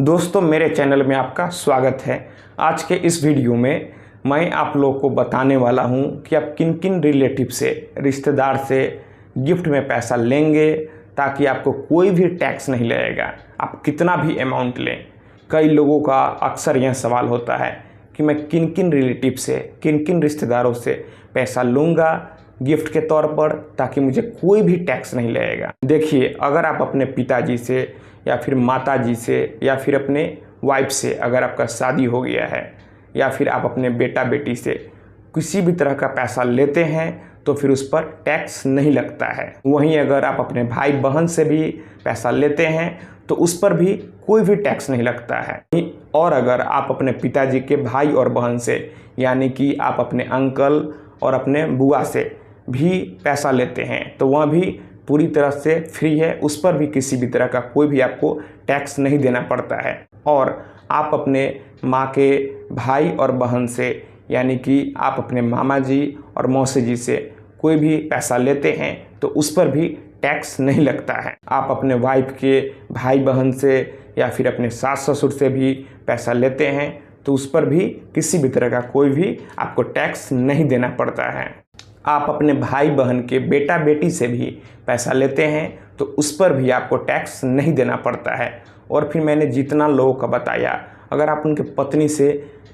दोस्तों मेरे चैनल में आपका स्वागत है। आज के इस वीडियो में मैं आप लोग को बताने वाला हूं कि आप किन किन रिलेटिव से, रिश्तेदार से गिफ्ट में पैसा लेंगे ताकि आपको कोई भी टैक्स नहीं लगेगा। आप कितना भी अमाउंट लें। कई लोगों का अक्सर यह सवाल होता है कि मैं किन किन रिलेटिव से, किन किन रिश्तेदारों से पैसा लूँगा गिफ्ट के तौर पर ताकि मुझे कोई भी टैक्स नहीं लगेगा। देखिए, अगर आप अपने पिताजी से या फिर माताजी से या फिर अपने वाइफ से, अगर आपका शादी हो गया है, या फिर आप अपने बेटा बेटी से किसी भी तरह का पैसा लेते हैं तो फिर उस पर टैक्स नहीं लगता है। वहीं अगर आप अपने भाई बहन से भी पैसा लेते हैं तो उस पर भी कोई भी टैक्स नहीं लगता है। और अगर आप अपने पिताजी के भाई और बहन से, यानी कि आप अपने अंकल और अपने बुआ से भी पैसा लेते हैं तो वह भी पूरी तरह से फ्री है, उस पर भी किसी भी तरह का कोई भी आपको टैक्स नहीं देना पड़ता है। और आप अपने माँ के भाई और बहन से, यानी कि आप अपने मामा जी और मौसी जी से कोई भी पैसा लेते हैं तो उस पर भी टैक्स नहीं लगता है। आप अपने वाइफ के भाई बहन से या फिर अपने सास ससुर से भी पैसा लेते हैं तो उस पर भी किसी भी तरह का कोई भी आपको टैक्स नहीं देना पड़ता है। आप अपने भाई बहन के बेटा बेटी से भी पैसा लेते हैं तो उस पर भी आपको टैक्स नहीं देना पड़ता है। और फिर मैंने जितना लोगों का बताया, अगर आप उनके पत्नी से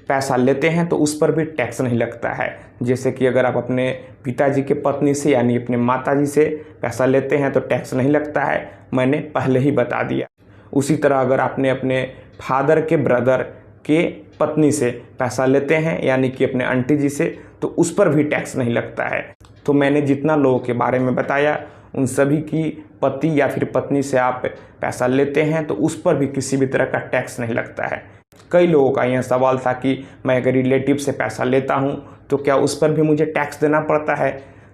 पैसा लेते हैं तो उस पर भी टैक्स नहीं लगता है। जैसे कि अगर आप अपने पिताजी के पत्नी से यानी अपने माताजी से पैसा लेते हैं तो टैक्स नहीं लगता है, मैंने पहले ही बता दिया। उसी तरह अगर आपने अपने फादर के ब्रदर के पत्नी से पैसा लेते हैं, यानी कि अपने आंटी जी से, तो उस पर भी टैक्स नहीं लगता है। तो मैंने जितना लोगों के बारे में बताया उन सभी की पति या फिर पत्नी से आप पैसा लेते हैं तो उस पर भी किसी भी तरह का टैक्स नहीं लगता है। कई लोगों का यह सवाल था कि मैं अगर रिलेटिव से पैसा लेता हूं तो क्या उस पर भी मुझे टैक्स देना पड़ता है।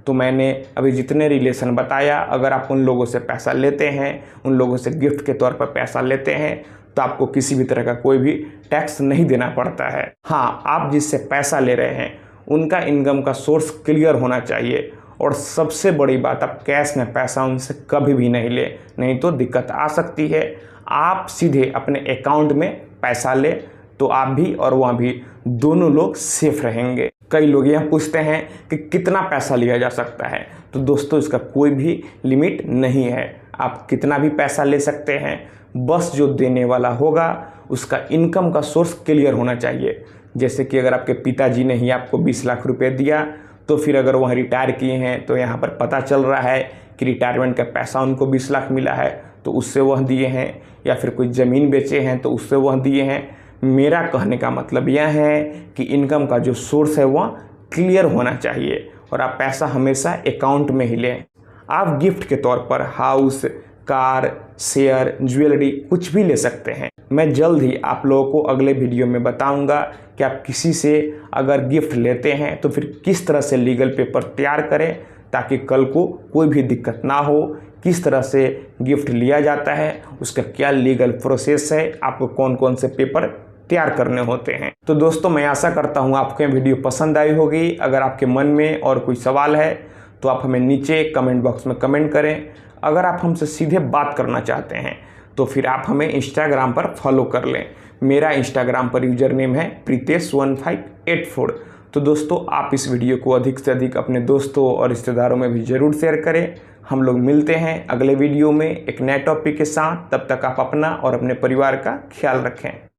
तो मैंने अभी जितने रिलेशन बताया, अगर आप उन लोगों से पैसा लेते हैं, उन लोगों से गिफ्ट के तौर पर पैसा लेते हैं तो आपको किसी भी तरह का कोई भी टैक्स नहीं देना पड़ता है। हाँ, आप जिससे पैसा ले रहे हैं उनका इनकम का सोर्स क्लियर होना चाहिए। और सबसे बड़ी बात, आप कैश में पैसा उनसे कभी भी नहीं ले, नहीं तो दिक्कत आ सकती है। आप सीधे अपने अकाउंट में पैसा ले तो आप भी और वह भी दोनों लोग सेफ रहेंगे। कई लोग यह पूछते हैं कि कितना पैसा लिया जा सकता है। तो दोस्तों, इसका कोई भी लिमिट नहीं है, आप कितना भी पैसा ले सकते हैं। बस जो देने वाला होगा उसका इनकम का सोर्स क्लियर होना चाहिए। जैसे कि अगर आपके पिताजी ने ही आपको 20 लाख रुपए दिया तो फिर अगर वह रिटायर किए हैं तो यहाँ पर पता चल रहा है कि रिटायरमेंट का पैसा उनको 20 लाख मिला है तो उससे वह दिए हैं, या फिर कोई ज़मीन बेचे हैं तो उससे वह दिए हैं। मेरा कहने का मतलब यह है कि इनकम का जो सोर्स है वह क्लियर होना चाहिए और आप पैसा हमेशा अकाउंट में ही लें। आप गिफ्ट के तौर पर हाउस, कार, शेयर, ज्वेलरी कुछ भी ले सकते हैं। मैं जल्द ही आप लोगों को अगले वीडियो में बताऊंगा कि आप किसी से अगर गिफ्ट लेते हैं तो फिर किस तरह से लीगल पेपर तैयार करें ताकि कल को कोई भी दिक्कत ना हो। किस तरह से गिफ्ट लिया जाता है, उसका क्या लीगल प्रोसेस है, आपको कौन कौन से पेपर तैयार करने होते हैं। तो दोस्तों, मैं आशा करता हूँ आपको ये वीडियो पसंद आई होगी। अगर आपके मन में और कोई सवाल है तो आप हमें नीचे कमेंट बॉक्स में कमेंट करें। अगर आप हमसे सीधे बात करना चाहते हैं तो फिर आप हमें इंस्टाग्राम पर फॉलो कर लें। मेरा इंस्टाग्राम पर यूजर नेम है Pritesh1584। तो दोस्तों, आप इस वीडियो को अधिक से अधिक अपने दोस्तों और रिश्तेदारों में भी ज़रूर शेयर करें। हम लोग मिलते हैं अगले वीडियो में एक नए टॉपिक के साथ। तब तक आप अपना और अपने परिवार का ख्याल रखें।